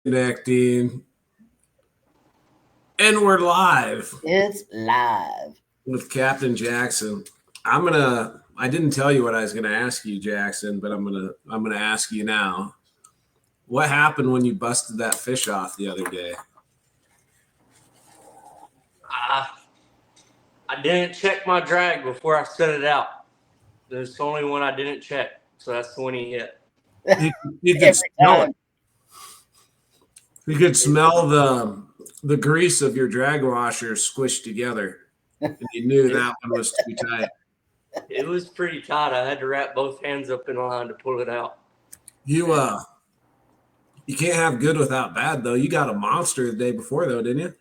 Connecting. And we're live It's live. with Captain Jackson. I didn't tell you what I was gonna ask you, Jackson, but I'm gonna ask you now. What happened when you busted that fish off the other day? I didn't check my drag before I set it out. There's the only one I didn't check, so that's the one he hit. You could smell it. You could smell the grease of your drag washer squished together, and you knew that one was too tight. It was pretty tight. I had to wrap both hands up in line to pull it out. You can't have good without bad though. You got a monster the day before though, didn't you?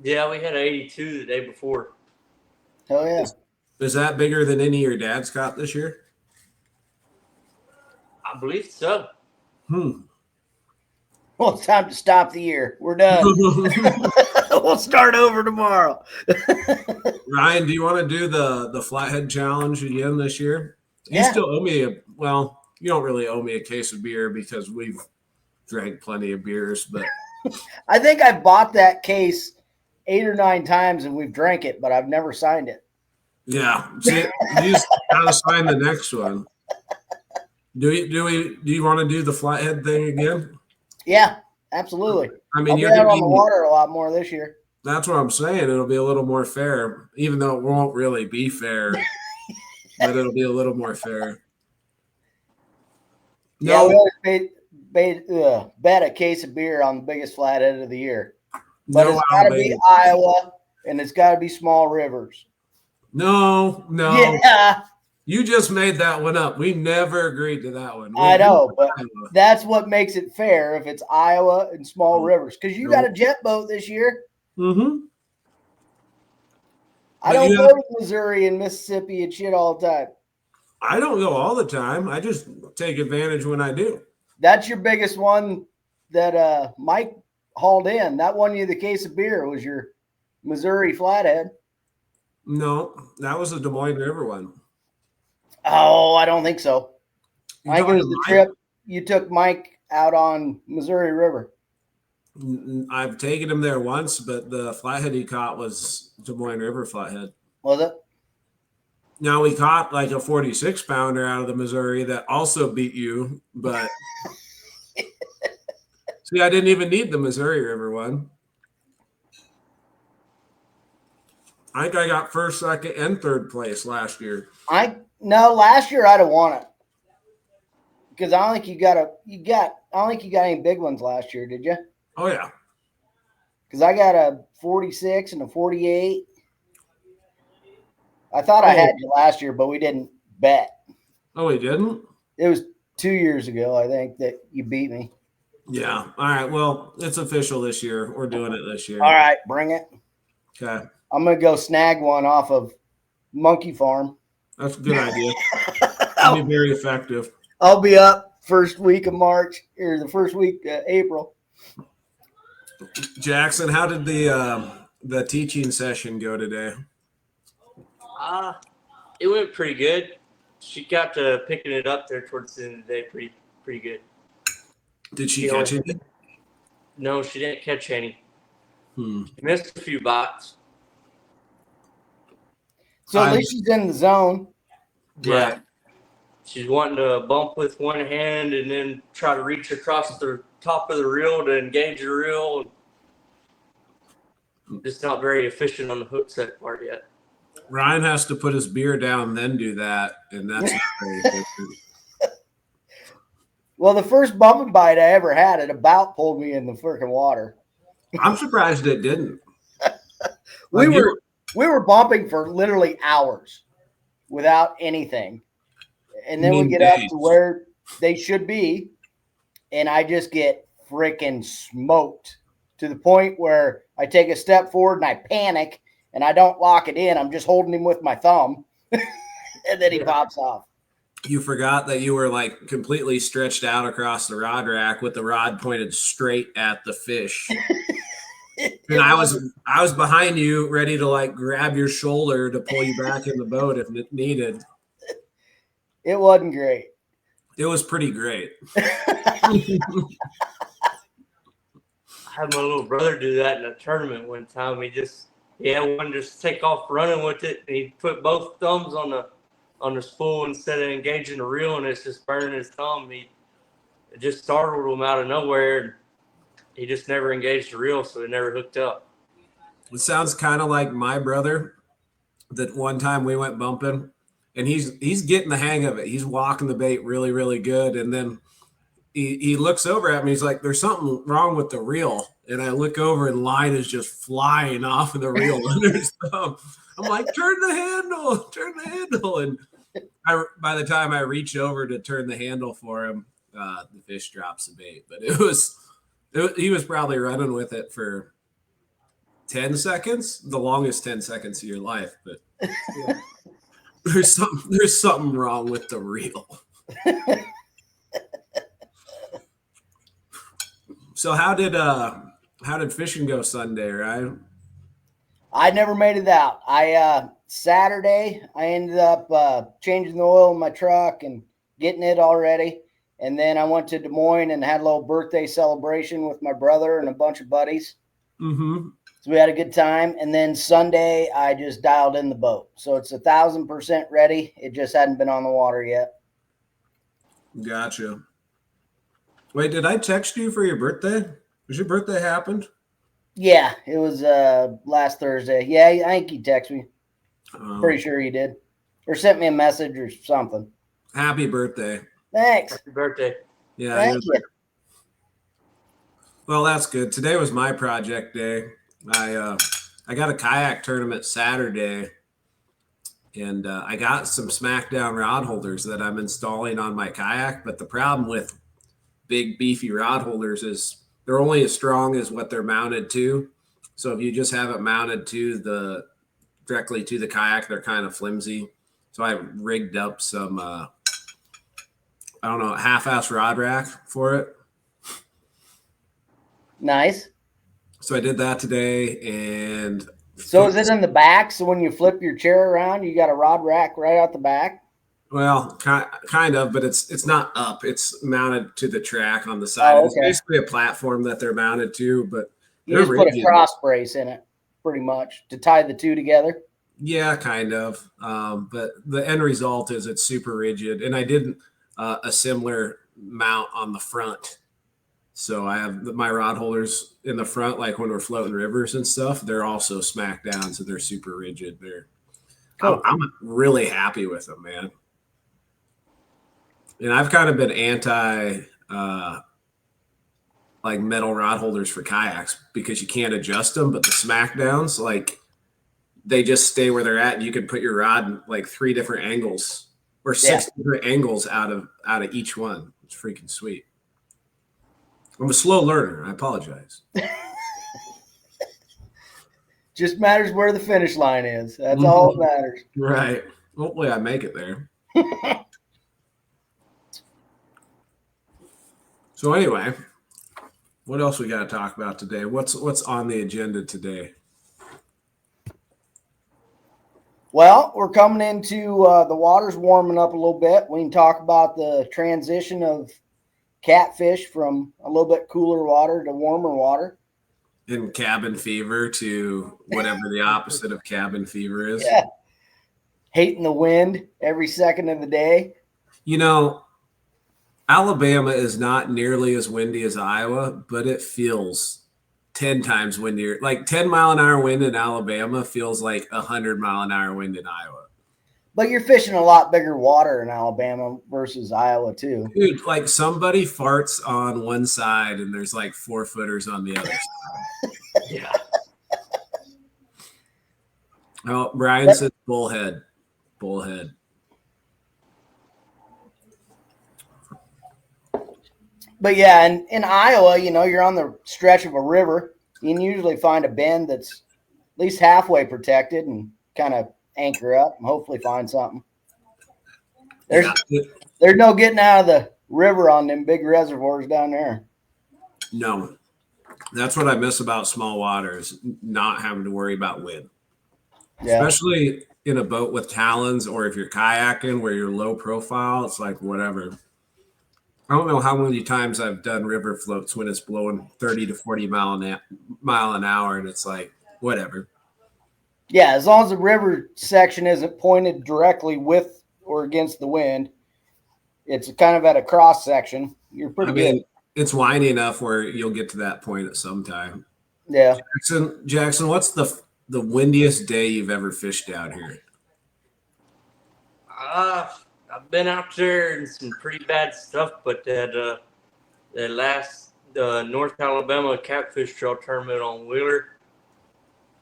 Yeah, we had 82 the day before. Hell yeah. Is that bigger than any your dad's caught this year? I believe so. Well, it's time to stop the year. We're done. We'll start over tomorrow. Ryan, do you want to do the Flathead challenge again this year? You Yeah. still owe me you don't really owe me a case of beer because we've drank plenty of beers, but I think I bought that case 8 or 9 times and we've drank it, but I've never signed it. yeah. See, you just gotta sign the next one. Do you want to do the Flathead thing again? Yeah, absolutely. I mean, I'll be you're out gonna on the water a lot more this year. That's what I'm saying. It'll be a little more fair, even though it won't really be fair, but it'll be a little more fair. Yeah, we always bet a case of beer on the biggest flathead of the year. But No, it's got to be Iowa, and it's got to be small rivers. No. Yeah, You just made that one up. We never agreed to that one. I know, but that's what makes it fair if it's Iowa and small rivers. Because you got a jet boat this year. Mm-hmm. I don't go to Missouri and Mississippi and shit all the time. I don't go all the time. I just take advantage when I do. That's your biggest one that Mike hauled in. That won you the case of beer was your Missouri Flathead. No, that was the Des Moines River one. Oh, I don't think so. I think it was the trip you took Mike out on Missouri River. I've taken him there once, but the flathead he caught was Des Moines River flathead. Was it? Now we caught like a 46-pounder out of the Missouri that also beat you, but see, I didn't even need the Missouri River one. I think I got first, second, and third place last year. Last year I'd have won it. Because I don't think you got any big ones last year, did you? Oh yeah. Because I got a 46 and a 48. I thought I had you last year, but we didn't bet. Oh, we didn't? It was 2 years ago, I think, that you beat me. Yeah. All right. Well, it's official this year. We're doing it this year. All right, bring it. Okay. I'm going to go snag one off of Monkey Farm. That's a good idea. That'll be very effective. I'll be up first week of March or the first week of April. Jackson, how did the teaching session go today? It went pretty good. She got to picking it up there towards the end of the day pretty good. Did she catch any? No, she didn't catch any. She missed a few bites. So at least she's in the zone. Yeah. Right. She's wanting to bump with one hand and then try to reach across the top of the reel to engage the reel. Just not very efficient on the hook set part yet. Ryan has to put his beer down, then do that, and that's not very efficient. Well, the first bumping bite I ever had, it about pulled me in the freaking water. I'm surprised it didn't. We were bumping for literally hours without anything. And then we get up to where they should be, and I just get freaking smoked to the point where I take a step forward and I panic and I don't lock it in. I'm just holding him with my thumb, and then he pops off. You forgot that you were like completely stretched out across the rod rack with the rod pointed straight at the fish. And I was behind you, ready to like grab your shoulder to pull you back in the boat if needed. It wasn't great. It was pretty great. had my little brother do that in a tournament one time. He had one just take off running with it, and he put both thumbs on the spool instead of engaging the reel, and it's just burning his thumb. It just startled him out of nowhere, and he just never engaged the reel, so it never hooked up. It sounds kind of like my brother. That one time we went bumping, and he's getting the hang of it. He's walking the bait really, really good, and then he looks over at me. He's like, "There's something wrong with the reel." And I look over, and line is just flying off of the reel under his thumb. I'm like, "Turn the handle!" And by the time I reach over to turn the handle for him, the fish drops the bait. But he was probably running with it for 10 seconds, the longest 10 seconds of your life. But yeah. there's something wrong with the reel. So how did fishing go Sunday, right? I never made it out. Saturday I ended up changing the oil in my truck and getting it all ready. And then I went to Des Moines and had a little birthday celebration with my brother and a bunch of buddies. Mm-hmm. So we had a good time. And then Sunday I just dialed in the boat. So it's 1,000% ready. It just hadn't been on the water yet. Gotcha. Wait, did I text you for your birthday? Was your birthday happened? Yeah, it was last Thursday. Yeah, I think you texted me. Pretty sure you did. Or sent me a message or something. Happy birthday. Thanks. Happy birthday. Yeah. Thank you. Well, that's good. Today was my project day. I got a kayak tournament Saturday, and I got some smackdown rod holders that I'm installing on my kayak. But the problem with big beefy rod holders is they're only as strong as what they're mounted to. So if you just have it mounted to directly to the kayak, they're kind of flimsy. So I rigged up some half-ass rod rack for it. Nice. So I did that today, and so is it in the back? So when you flip your chair around, you got a rod rack right out the back? Well, kind of, but it's not up. It's mounted to the track on the side. Oh, okay. It's basically a platform that they're mounted to, but you just put a cross brace in it, pretty much, to tie the two together. Yeah, kind of. But the end result is it's super rigid, and I did a similar mount on the front. So I have my rod holders in the front, like when we're floating rivers and stuff. They're also smacked down, so they're super rigid. Cool. I'm really happy with them, man. And I've kind of been anti like metal rod holders for kayaks because you can't adjust them, but the smackdowns, like they just stay where they're at, and you can put your rod in like 3 different angles or 6 different angles out of each one. It's freaking sweet. I'm a slow learner. I apologize. Just matters where the finish line is. That's all that matters. Right. Hopefully I make it there. So anyway, what else we got to talk about today? What's on the agenda today? Well, we're coming into the water's warming up a little bit. We can talk about the transition of catfish from a little bit cooler water to warmer water. In cabin fever to whatever the opposite of cabin fever is. Yeah. Hating the wind every second of the day. You know, Alabama is not nearly as windy as Iowa, but it feels 10 times windier. Like 10-mile-an-hour wind in Alabama feels like 100-mile-an-hour wind in Iowa. But you're fishing a lot bigger water in Alabama versus Iowa, too. Dude, like somebody farts on one side and there's like 4-footers on the other side. Yeah. Oh, Brian says bullhead. Bullhead. But yeah, and in Iowa, you know, you're on the stretch of a river. You can usually find a bend that's at least halfway protected and kind of anchor up and hopefully find something. There's no getting out of the river on them big reservoirs down there. No. That's what I miss about small waters, not having to worry about wind. Yeah. Especially in a boat with talons, or if you're kayaking where you're low profile, it's like whatever. I don't know how many times I've done river floats when it's blowing 30 to 40 mile an hour, and it's like, whatever. Yeah, as long as the river section isn't pointed directly with or against the wind, it's kind of at a cross section. You're pretty good. It's windy enough where you'll get to that point at some time. Yeah. Jackson, what's the windiest day you've ever fished out here? I've been out there in some pretty bad stuff, but that last North Alabama Catfish Trail tournament on Wheeler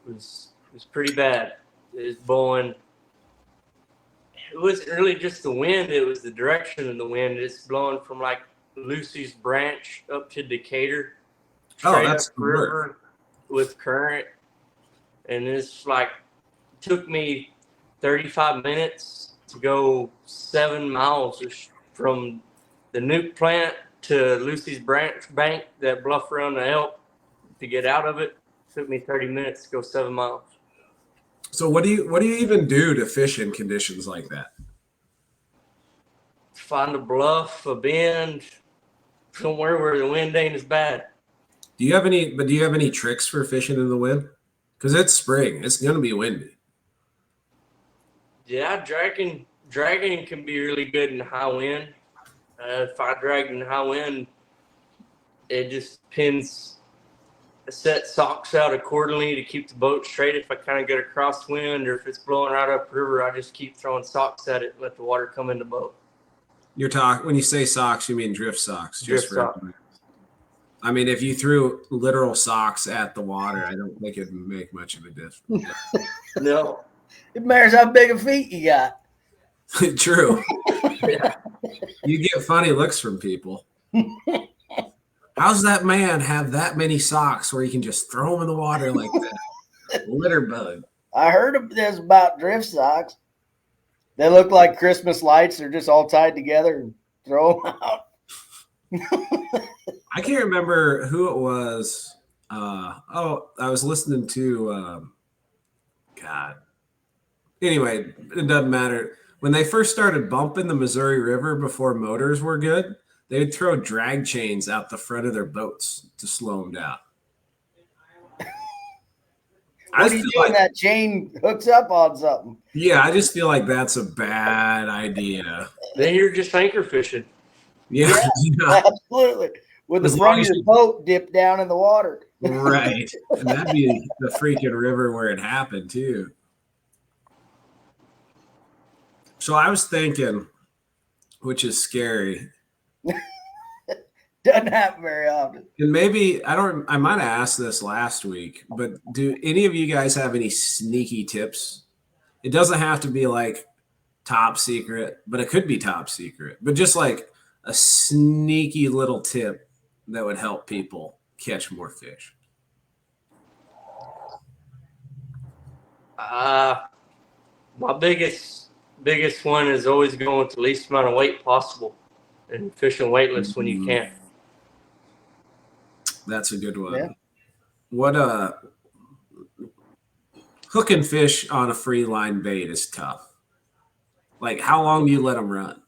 was pretty bad. It was blowing. It wasn't really just the wind; it was the direction of the wind. It's blowing from like Lucy's Branch up to Decatur, straight up river with current, and it's like took me 35 minutes to go 7 miles from the nuke plant to Lucy's Branch bank, that bluff around the Elk, to get out of it. Took me 30 minutes to go 7 miles. So what do you even do to fish in conditions like that? Find a bluff, a bend, somewhere where the wind ain't as bad. Do you have any tricks for fishing in the wind? Because it's spring, it's gonna be windy. Yeah, dragging can be really good in high wind. If I drag in high wind, it just depends. I set socks out accordingly to keep the boat straight if I kind of get a crosswind, or if it's blowing right up river, I just keep throwing socks at it and let the water come in the boat. When you say socks, you mean drift socks? Drift socks. I mean, if you threw literal socks at the water, I don't think it'd make much of a difference. No. It matters how big a feet you got. True. Yeah. You get funny looks from people. How's that man have that many socks where he can just throw them in the water like that? Litter bug. I heard this about drift socks. They look like Christmas lights. They're just all tied together and throw them out. I can't remember who it was. I was listening to God. Anyway, it doesn't matter. When they first started bumping the Missouri River before motors were good, they would throw drag chains out the front of their boats to slow them down. What do you do when that chain hooks up on something? Yeah, I just feel like that's a bad idea. Then you're just anchor fishing. Yeah, absolutely. With the front of your boat dipped down in the water. Right. And that'd be the freaking river where it happened, too. So I was thinking, which is scary. Doesn't happen very often. And maybe, I might have asked this last week, but do any of you guys have any sneaky tips? It doesn't have to be like top secret, but it could be top secret. But just like a sneaky little tip that would help people catch more fish. My biggest one is always going with the least amount of weight possible and fishing weightless when you can. That's a good one. Yeah. What hooking fish on a free line bait is tough. Like, how long do you let them run?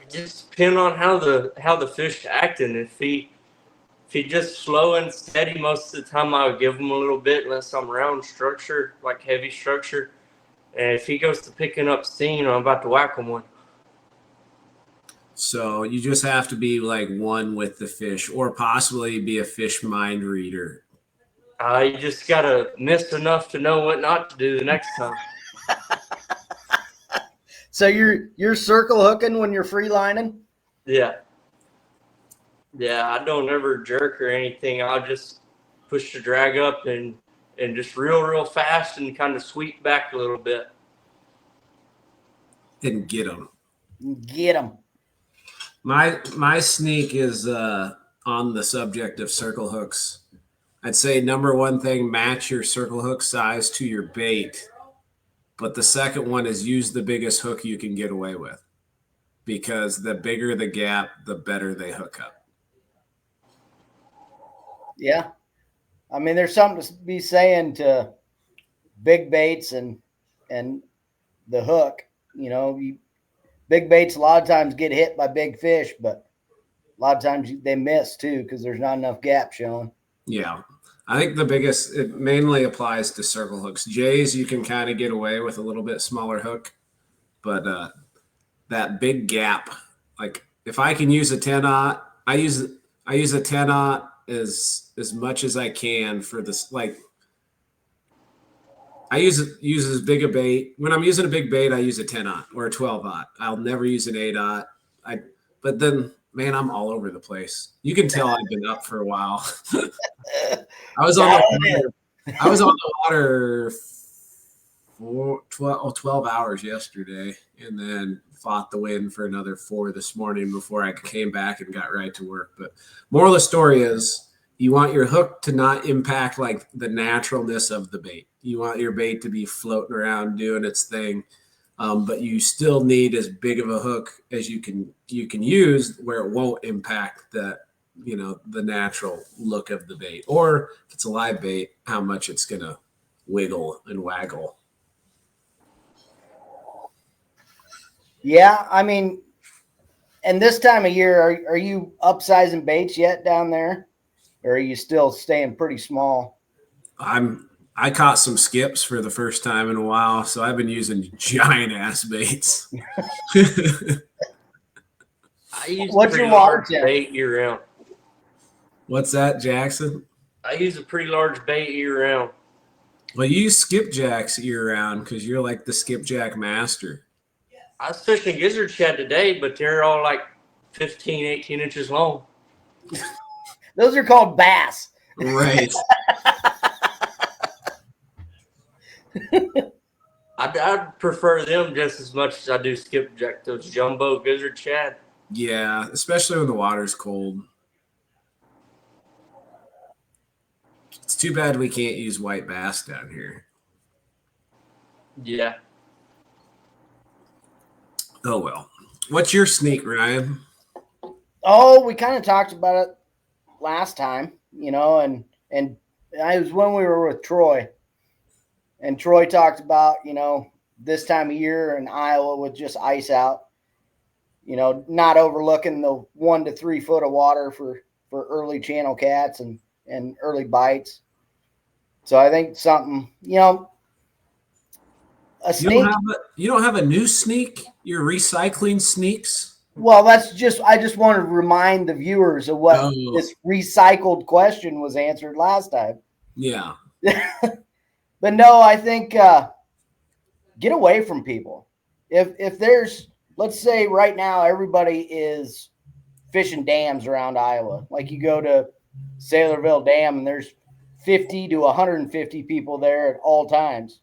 It just depends on how the fish acting. If he just slow and steady, most of the time I would give him a little bit unless I'm around structure, like heavy structure. And if he goes to picking up steam, I'm about to whack him one. So you just have to be like one with the fish, or possibly be a fish mind reader. You just gotta miss enough to know what not to do the next time. So you're circle hooking when you're free lining? Yeah. Yeah, I don't ever jerk or anything. I'll just push the drag up and just real fast and kind of sweep back a little bit. And get them. Get them. My sneak is on the subject of circle hooks. I'd say number one thing, match your circle hook size to your bait. But the second one is use the biggest hook you can get away with, because the bigger the gap, the better they hook up. Yeah. I mean, there's something to be saying to big baits and the hook. You know, big baits a lot of times get hit by big fish, but a lot of times they miss too because there's not enough gap showing. Yeah. I think it mainly applies to circle hooks. Jays, you can kind of get away with a little bit smaller hook, but that big gap, like if I can use a 10-aught, I use a 10-aught as much as I can for this. Like I use as big a bait. When I'm using a big bait, I use a 10-aught or a 12-aught. I'll never use an 8-aught. But then, man, I'm all over the place. You can tell I've been up for a while. I was on the water for 12 hours yesterday, and then fought the wind for another 4 this morning before I came back and got right to work. But moral of the story is you want your hook to not impact like the naturalness of the bait. You want your bait to be floating around doing its thing. But you still need as big of a hook as you can use where it won't impact the natural look of the bait, or if it's a live bait, how much it's gonna wiggle and waggle. Yeah, I mean, and this time of year, are you upsizing baits yet down there, or are you still staying pretty small? I caught some skips for the first time in a while, so I've been using giant ass baits. I use What's pretty your large water temp? bait year round. What's that, Jackson? I use a pretty large bait year round. Well, you use skipjacks year round because you're like the skipjack master. I was fishing gizzard shad today, but they're all like 15, 18 inches long. Those are called bass. Right. I'd prefer them just as much as I do skipjack, those jumbo gizzard shad. Yeah, especially when the water's cold. It's too bad we can't use white bass down here. Yeah. Oh, well. What's your sneak, Ryan? Oh, we kind of talked about it last time, and it was when we were with Troy. And Troy talked about, this time of year in Iowa with just ice out, not overlooking the 1 to 3 foot of water for early channel cats and early bites. So I think something, a sneak. You don't have a new sneak? You're recycling sneaks? Well, I just want to remind the viewers of what this recycled question was answered last time. Yeah. But no, I think get away from people. If there's, let's say right now, everybody is fishing dams around Iowa. Like you go to Saylorville Dam and there's 50 to 150 people there at all times.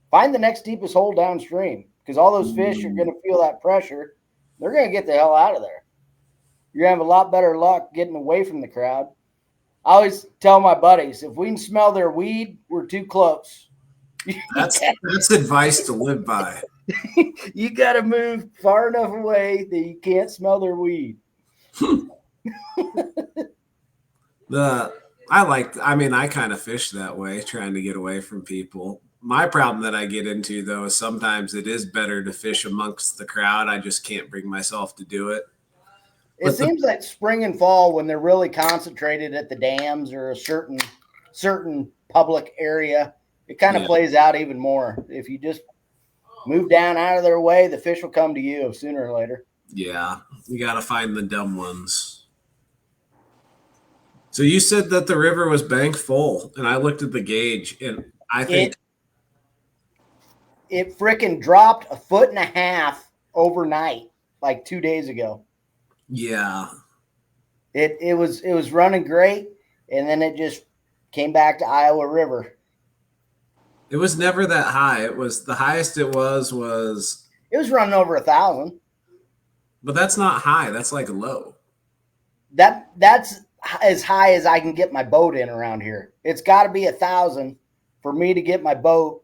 Find the next deepest hole downstream because all those fish are going to feel that pressure. They're going to get the hell out of there. You're going to have a lot better luck getting away from the crowd. I always tell my buddies, if we can smell their weed, we're too close. That's advice to live by. You got to move far enough away that you can't smell their weed. I kind of fish that way, trying to get away from people. My problem that I get into, though, is sometimes it is better to fish amongst the crowd. I just can't bring myself to do it. It seems like spring and fall, when they're really concentrated at the dams or a certain public area, it kind of plays out even more. If you just move down out of their way, the fish will come to you sooner or later. Yeah, you got to find the dumb ones. So you said that the river was bank full, and I looked at the gauge, and I think it frickin' dropped 1.5 foot overnight, like 2 days ago. Yeah. It was running great, and then it just came back to Iowa River. It was never that high. It was the highest it was it was running over 1,000. But that's not high. That's like low. That's as high as I can get my boat in around here. It's got to be 1,000 for me to get my boat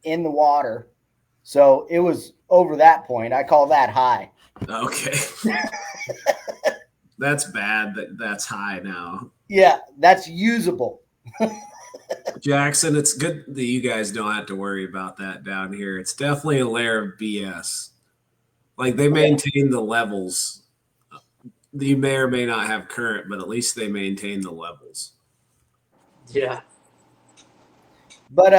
in the water. So it was over that point. I call that high. Okay. That's bad. That's high now. Yeah, that's usable. Jackson, it's good that you guys don't have to worry about that down here. It's definitely a layer of BS. Like they maintain the levels. You may or may not have current, but at least they maintain the levels. Yeah. But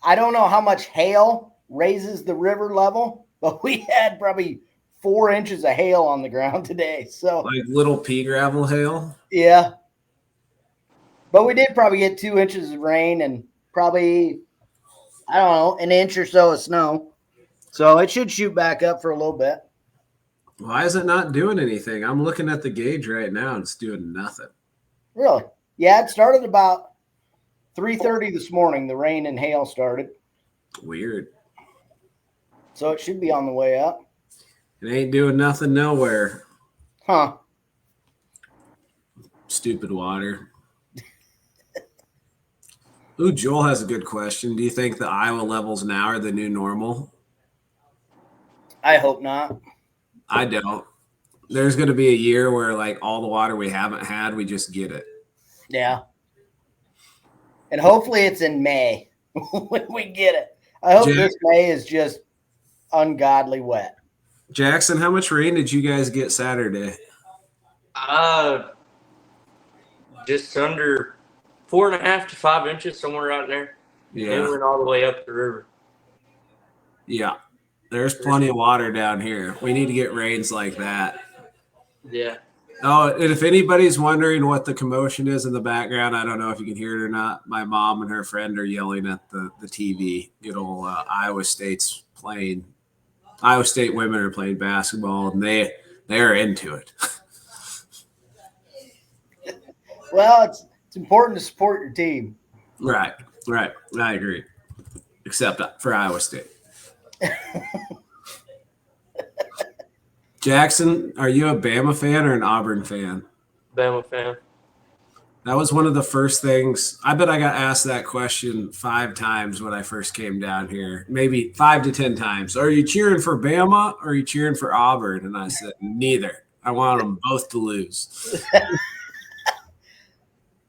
I don't know how much hail raises the river level, but we had probably 4 inches of hail on the ground today. So like little pea gravel hail. Yeah. But we did probably get 2 inches of rain and probably, I don't know, an inch or so of snow. So it should shoot back up for a little bit. Why is it not doing anything? I'm looking at the gauge right now and it's doing nothing. Really? Yeah, it started about 3:30 this morning. The rain and hail started. Weird. So it should be on the way up. It ain't doing nothing nowhere. Huh. Stupid water. Ooh, Joel has a good question. Do you think the Iowa levels now are the new normal? I hope not. I don't. There's going to be a year where like all the water we haven't had, we just get it. Yeah. And hopefully it's in May when we get it. I hope this May is just ungodly wet. Jackson, how much rain did you guys get Saturday? Just under 4.5 to 5 inches, somewhere out there. Yeah. It went all the way up the river. Yeah. There's plenty of water down here. We need to get rains like that. Yeah. Oh, and if anybody's wondering what the commotion is in the background, I don't know if you can hear it or not. My mom and her friend are yelling at the TV. Good old Iowa State's playing. Iowa State women are playing basketball, and they're into it. Well, it's important to support your team. Right. I agree. Except for Iowa State. Jackson, are you a Bama fan or an Auburn fan? Bama fan. That was one of the first things. I bet I got asked that question 5 times when I first came down here, maybe 5 to 10 times. Are you cheering for Bama or are you cheering for Auburn? And I said, neither. I want them both to lose.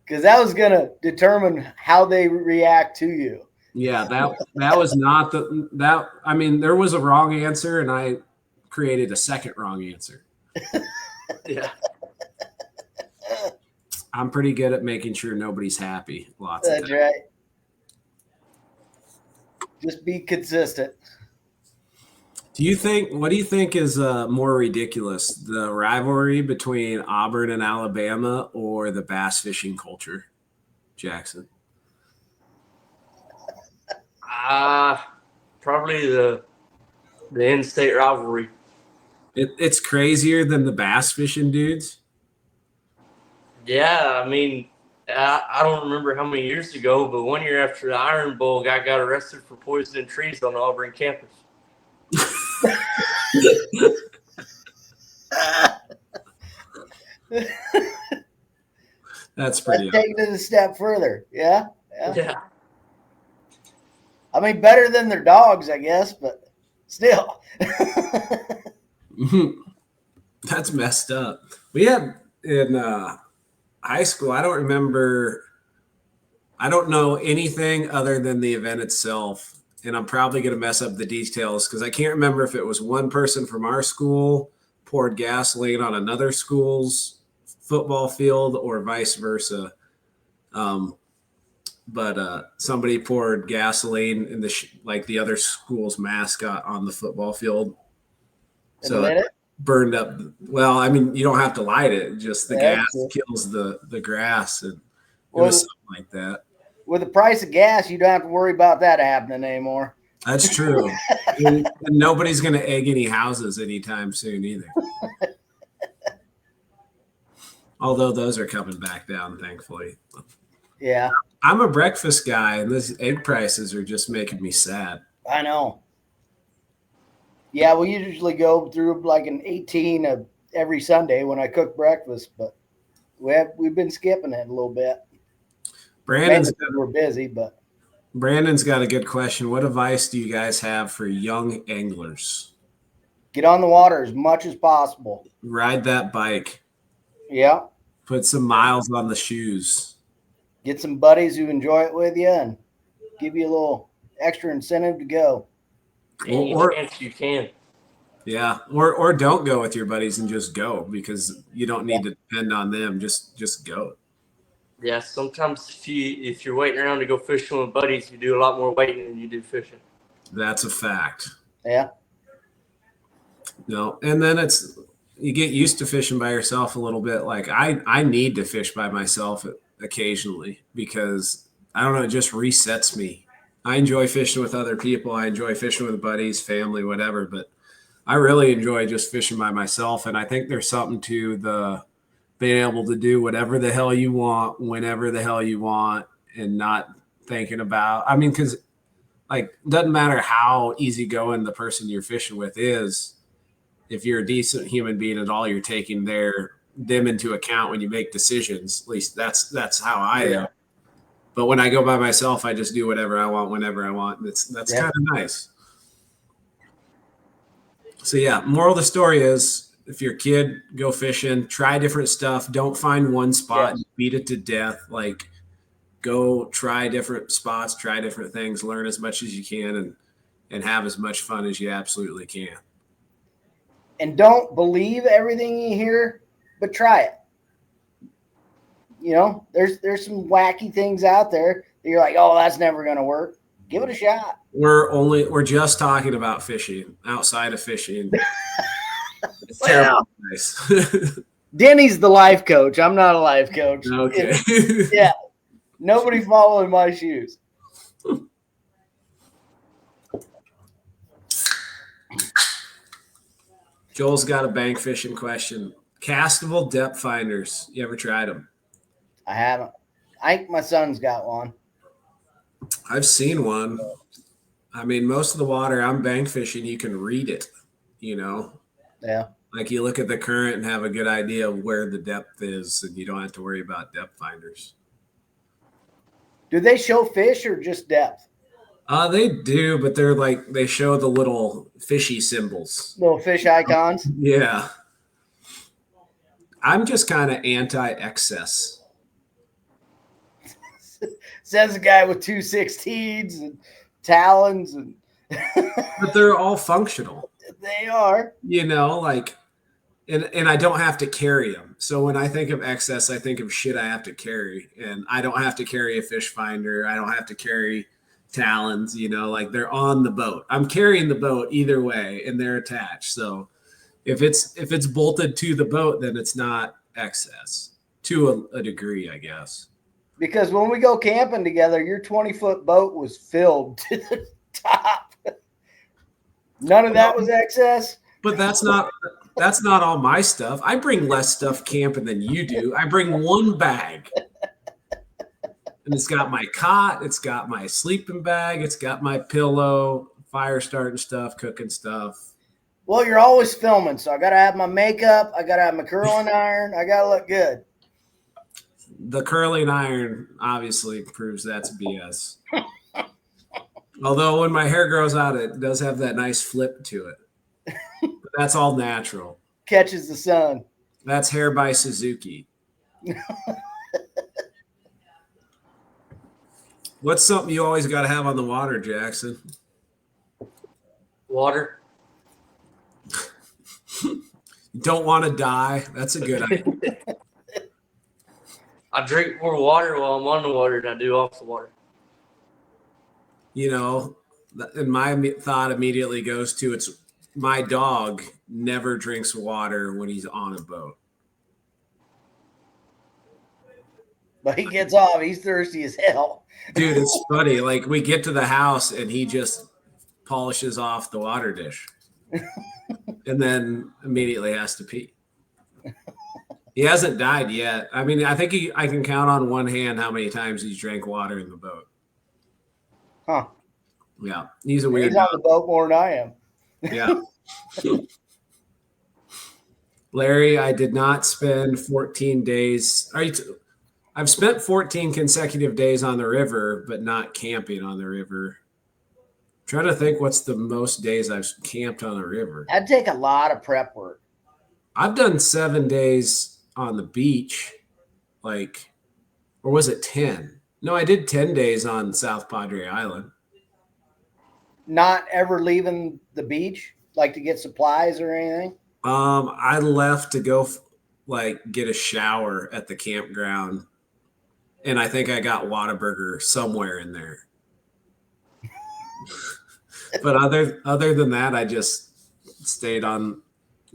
Because that was going to determine how they react to you. Yeah, that was not that. I mean, there was a wrong answer, and I created a second wrong answer. Yeah. I'm pretty good at making sure nobody's happy. Lots of That's right. Just be consistent. What do you think is more ridiculous, the rivalry between Auburn and Alabama or the bass fishing culture, Jackson? Probably the in-state rivalry. It's crazier than the bass fishing dudes. Yeah, I mean, I don't remember how many years ago, but one year after the Iron Bowl, guy got arrested for poisoning trees on the Auburn campus. That's pretty. Let's take it a step further. Yeah. I mean, better than their dogs, I guess, but still. That's messed up. We had in high school, I don't know anything other than the event itself. And I'm probably going to mess up the details because I can't remember if it was one person from our school poured gasoline on another school's football field or vice versa. But somebody poured gasoline in the other school's mascot on the football field. So it burned up. Well, I mean, you don't have to light it. Just the gas kills the grass. And it was something like that. With the price of gas, you don't have to worry about that happening anymore. That's true. and nobody's going to egg any houses anytime soon either. Although those are coming back down, thankfully. Yeah. I'm a breakfast guy, and these egg prices are just making me sad. I know. Yeah, we usually go through like an 18 of every Sunday when I cook breakfast, but we've been skipping it a little bit. We're busy, but Brandon's got a good question. What advice do you guys have for young anglers? Get on the water as much as possible. Ride that bike. Yeah. Put some miles on the shoes. Get some buddies who enjoy it with you and give you a little extra incentive to go. Any chance you can. Yeah, or don't go with your buddies and just go, because you don't need to depend on them. Just go. Yeah, sometimes if you're waiting around to go fishing with buddies, you do a lot more waiting than you do fishing. That's a fact. Yeah. No, and then you get used to fishing by yourself a little bit. Like I need to fish by myself occasionally, because I don't know, it just resets me. I enjoy fishing with other people. I enjoy fishing with buddies, family, whatever, but I really enjoy just fishing by myself. And I think there's something to the being able to do whatever the hell you want, whenever the hell you want, and not thinking about, I mean, because like, doesn't matter how easygoing the person you're fishing with is. If you're a decent human being at all, you're taking them into account when you make decisions. At least that's how I am. But when I go by myself, I just do whatever I want, whenever I want. That's kind of nice. So yeah, moral of the story is, if you're a kid, go fishing, try different stuff. Don't find one spot and beat it to death. Like, go try different spots, try different things, learn as much as you can, and have as much fun as you absolutely can. And don't believe everything you hear, but try it. You know, there's some wacky things out there that you're like, oh, that's never going to work. Give it a shot. We're just talking about fishing. Outside of fishing, it's terrible. Nice. Denny's the life coach. I'm not a life coach. Okay. Yeah. Nobody following my shoes. Joel's got a bank fishing question. Castable depth finders. You ever tried them? I haven't. I think my son's got one. I've seen one. I mean, most of the water I'm bank fishing, you can read it, you know? Yeah. Like, you look at the current and have a good idea of where the depth is, and you don't have to worry about depth finders. Do they show fish or just depth? They do, but they're like, they show the little fishy symbols. Little fish icons? Yeah. I'm just kind of anti-excess. Says a guy with 216s and talons. But they're all functional. They are. You know, like, and I don't have to carry them. So when I think of excess, I think of shit I have to carry. And I don't have to carry a fish finder. I don't have to carry talons, you know, like, they're on the boat. I'm carrying the boat either way, and they're attached. So if it's bolted to the boat, then it's not excess to a degree, I guess. Because when we go camping together, your 20-foot boat was filled to the top. None of that was excess. But that's not all my stuff. I bring less stuff camping than you do. I bring one bag. And it's got my cot, it's got my sleeping bag, it's got my pillow, fire starting stuff, cooking stuff. Well, you're always filming, so I got to have my makeup, I got to have my curling iron, I got to look good. The curling iron obviously proves that's BS. Although when my hair grows out, it does have that nice flip to it. But that's all natural. Catches the sun. That's hair by Suzuki. What's something you always got to have on the water, Jackson? Water. Don't want to die. That's a good idea. I drink more water while I'm on the water than I do off the water. You know, and my thought immediately goes to, it's my dog never drinks water when he's on a boat. But he gets off. He's thirsty as hell. Dude, it's funny. Like, we get to the house and he just polishes off the water dish and then immediately has to pee. He hasn't died yet. I mean, I think I can count on one hand how many times he's drank water in the boat. Huh. Yeah. He's a weird He's on the boat more than I am. Yeah. Larry, I did not spend 14 days. I've spent 14 consecutive days on the river, but not camping on the river. I'm trying to think what's the most days I've camped on the river. That'd take a lot of prep work. I've done 7 days on the beach, or was it 10? No, I did 10 days on South Padre Island. Not ever leaving the beach? like to get supplies or anything? I left to go get a shower at the campground, and I think I got Whataburger somewhere in there. But other than that, I just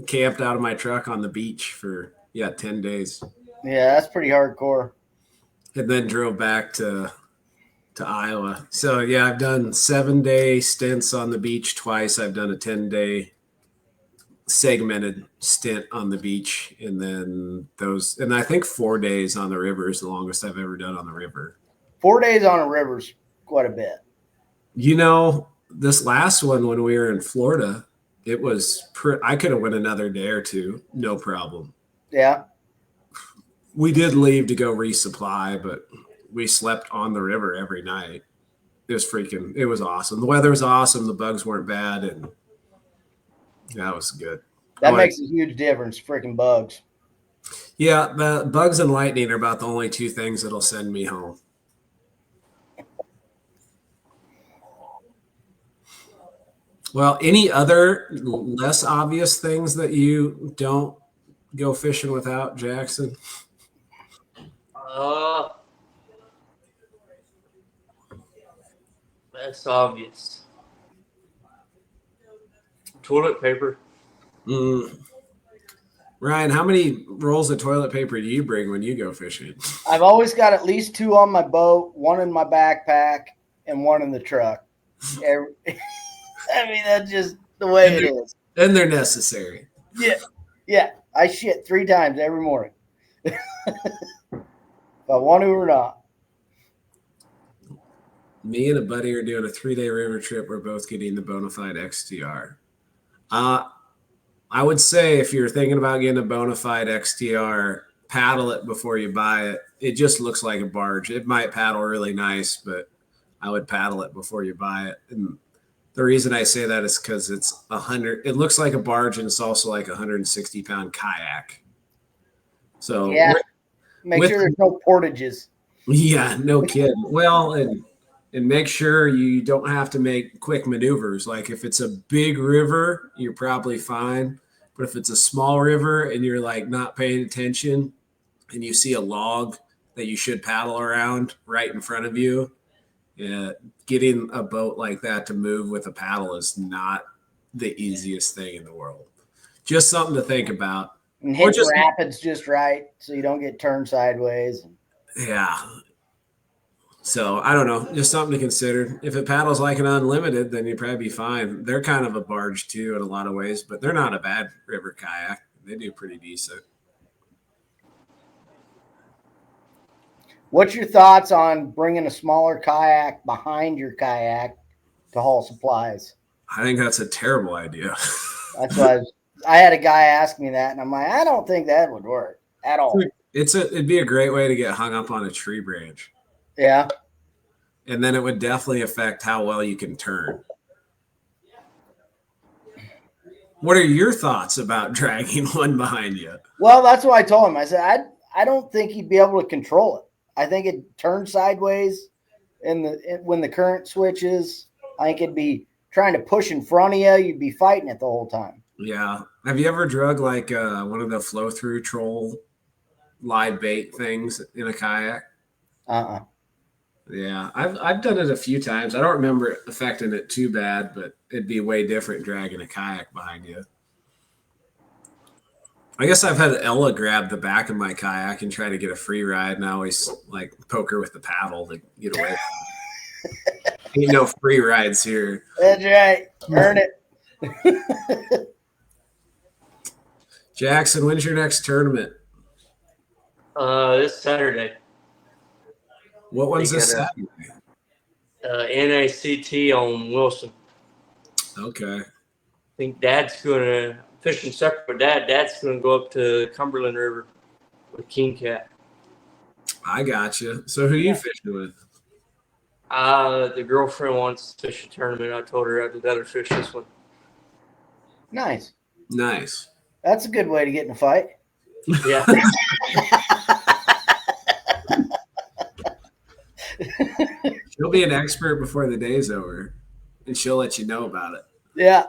camped out of my truck on the beach for 10 days. Yeah, that's pretty hardcore. And then drove back to Iowa. So yeah, I've done 7-day stints on the beach twice. I've done a 10-day segmented stint on the beach, and then and I think 4 days on the river is the longest I've ever done on the river. 4 days on a river's quite a bit. This last one when we were in Florida, it was I could have went another day or two, no problem. Yeah. We did leave to go resupply, but we slept on the river every night. It was awesome. The weather was awesome. The bugs weren't bad, and that was good. That makes a huge difference, freaking bugs. Yeah, the bugs and lightning are about the only two things that'll send me home. Well, any other less obvious things that you don't go fishing without, Jackson? That's obvious. Toilet paper. Ryan, how many rolls of toilet paper do you bring when you go fishing? I've always got at least 2 on my boat, 1 in my backpack, and 1 in the truck. I mean, that's just the way it is. And they're necessary. Yeah. I shit 3 times every morning. If I want to or not. Me and a buddy are doing a 3-day river trip. We're both getting the Bonafide XTR. I would say if you're thinking about getting a Bonafide XTR, paddle it before you buy it. It just looks like a barge. It might paddle really nice, but I would paddle it before you buy it. And the reason I say that is because it looks like a barge, and it's also like a 160-pound kayak. So yeah, make sure there's no portages. Yeah, no kidding. Well, and make sure you don't have to make quick maneuvers. Like if it's a big river, you're probably fine. But if it's a small river and you're like not paying attention and you see a log that you should paddle around right in front of you, getting a boat like that to move with a paddle is not the easiest thing in the world. Just something to think about. And hit the rapids just right so you don't get turned sideways. Yeah. So I don't know, just something to consider. If it paddles like an unlimited, then you'd probably be fine. They're kind of a barge too in a lot of ways, but they're not a bad river kayak. They do pretty decent. What's your thoughts on bringing a smaller kayak behind your kayak to haul supplies? I think that's a terrible idea. That's why I had a guy ask me that, and I'm like, I don't think that would work at all. It'd be a great way to get hung up on a tree branch. Yeah. And then it would definitely affect how well you can turn. What are your thoughts about dragging one behind you? Well, that's what I told him. I said, I don't think he'd be able to control it. I think it turns sideways when the current switches. I think it'd be trying to push in front of you. You'd be fighting it the whole time. Yeah. Have you ever drug like one of the flow-through troll live bait things in a kayak? Yeah, I've done it a few times. I don't remember it affecting it too bad, but it'd be way different dragging a kayak behind you. I guess I've had Ella grab the back of my kayak and try to get a free ride, and I always like poke her with the paddle to get away. Ain't no free rides here. That's right. Earn it. Jackson, when's your next tournament? This Saturday. What one's this Saturday? NACT on Wilson. Okay. I think Dad's going to fishing separate with Dad. Dad's going to go up to Cumberland River with King Cat. I got you. So who are you fishing with? The girlfriend wants to fish a tournament. I told her I'd rather fish this one. Nice. Nice. That's a good way to get in a fight. Yeah. She'll be an expert before the day's over, and she'll let you know about it. Yeah.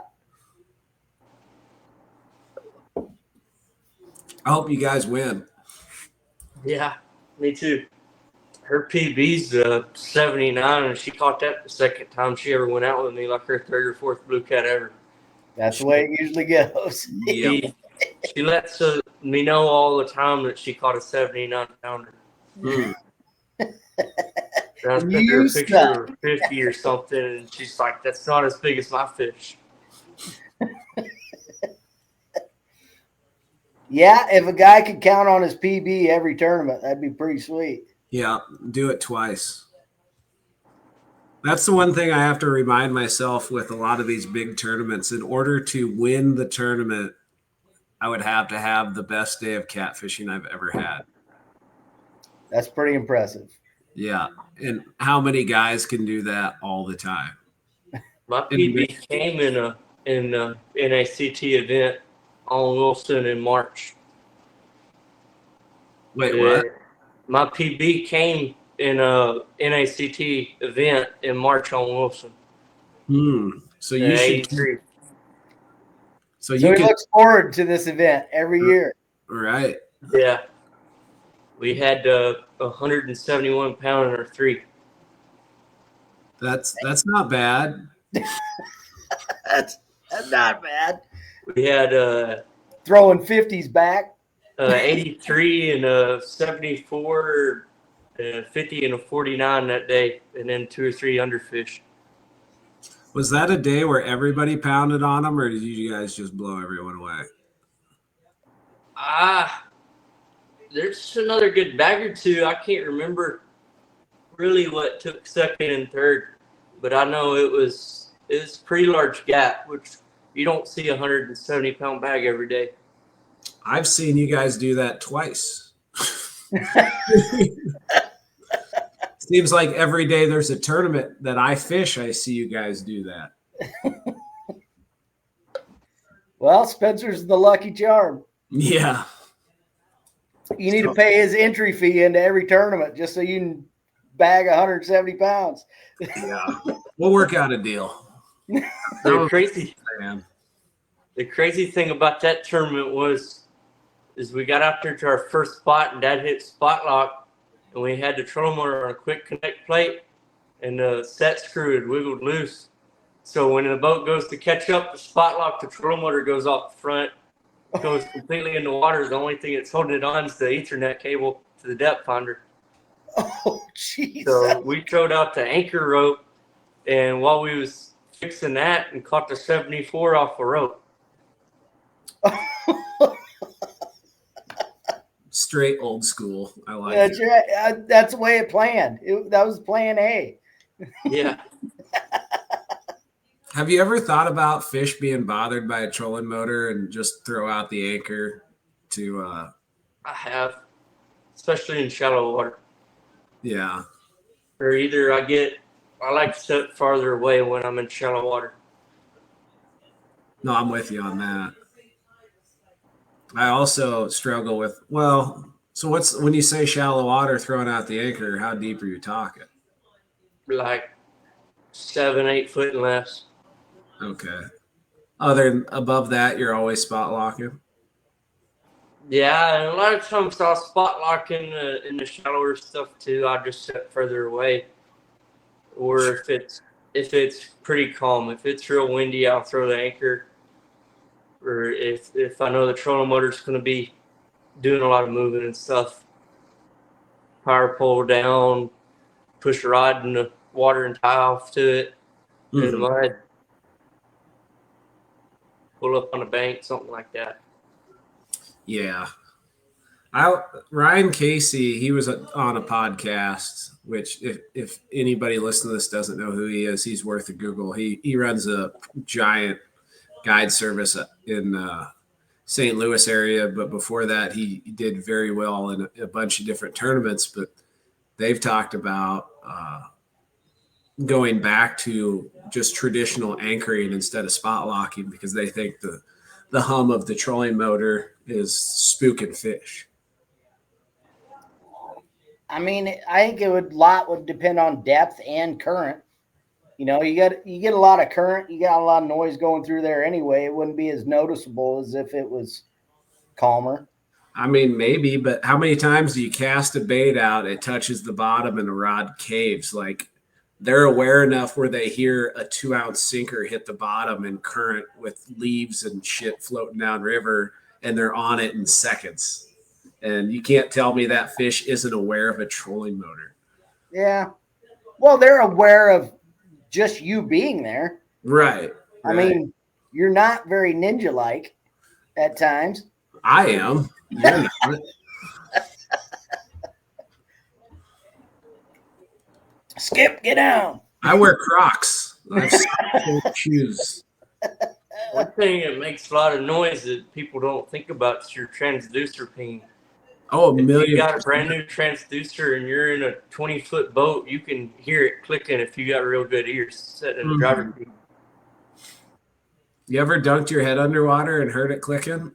I hope you guys win. Yeah, me too. Her PB's 79, and she caught that the second time she ever went out with me, like her third or fourth blue cat ever. That's the way it usually goes. Yep. She lets me know all the time that she caught a 79 pounder. Mm. And I sent her a picture of 50 or something, and she's like, "That's not as big as my fish." Yeah, if a guy could count on his PB every tournament, that'd be pretty sweet. Yeah, do it twice. That's the one thing I have to remind myself with a lot of these big tournaments. In order to win the tournament, I would have to have the best day of catfishing I've ever had. That's pretty impressive. Yeah. And how many guys can do that all the time? My PB came in a NACT event on Wilson in March. Wait, what? My PB came in a NACT event in March on Wilson. So you should. 83. So he looks forward to this event every year. Right. Yeah. We had 171 pound in our 3. That's not bad. That's not bad. We had throwing 50s back. 83 and 74, 50 and a 49 that day, and then 2 or 3 underfish. Was that a day where everybody pounded on them, or did you guys just blow everyone away? There's another good bag or two. I can't remember really what took second and third, but I know it was a pretty large gap, which you don't see a 170-pound bag every day. I've seen you guys do that twice. Seems like every day there's a tournament that I fish, I see you guys do that. Well, Spencer's the lucky charm. Yeah. You need to pay his entry fee into every tournament just so you can bag 170 pounds. Yeah. We'll work out a deal. The crazy thing about that tournament is we got out there to our first spot, and Dad hit spot lock, and we had the trolling motor on a quick connect plate, and the set screw had wiggled loose. So when the boat goes to catch up the spot lock, the trolling motor goes off the front, goes completely in the water. The only thing that's holding it on is the Ethernet cable to the depth finder. Oh, jeez. So we throwed out the anchor rope, and while we was fixing that, and caught the 74 off the rope. Straight old school. I like That's it. Right. That's the way it planned. That was plan A. Yeah. Have you ever thought about fish being bothered by a trolling motor and just throw out the anchor to I have, especially in shallow water. Yeah. Or either I like to set farther away when I'm in shallow water. No, I'm with you on that. I also struggle with, so when you say shallow water, throwing out the anchor, how deep are you talking? Like 7-8 foot and less. Okay. Other than above that, you're always spot locking? Yeah, and a lot of times I'll spot lock in the shallower stuff too. I just set further away. Or if it's pretty calm, if it's real windy, I'll throw the anchor. Or if I know the trolling motor's going to be doing a lot of moving and stuff, power pole down, push a rod in the water and tie off to it in the mud, pull up on a bank, something like that. Yeah. Ryan Casey, he was on a podcast, which if anybody listening to this doesn't know who he is, he's worth a Google. He runs a giant guide service in St. Louis area, but before that he did very well in a bunch of different tournaments. But they've talked about going back to just traditional anchoring instead of spot locking because they think the hum of the trolling motor is spooking fish. I mean, I think a lot would depend on depth and current. You know, you get a lot of current, you got a lot of noise going through there anyway. It wouldn't be as noticeable as if it was calmer. I mean, maybe, but how many times do you cast a bait out, it touches the bottom and the rod caves? Like, they're aware enough where they hear a 2-ounce sinker hit the bottom in current with leaves and shit floating down river, and they're on it in seconds. And you can't tell me that fish isn't aware of a trolling motor. Yeah. Well, they're aware of just you being there. Right. I mean, you're not very ninja-like at times. I am. You're not. Skip, get down. I wear Crocs. I have shoes. One thing that makes a lot of noise that people don't think about is your transducer ping. Oh, a million. If you got a brand new transducer and you're in a 20-foot boat, you can hear it clicking if you got real good ears sitting in the driver's seat. You ever dunked your head underwater and heard it clicking?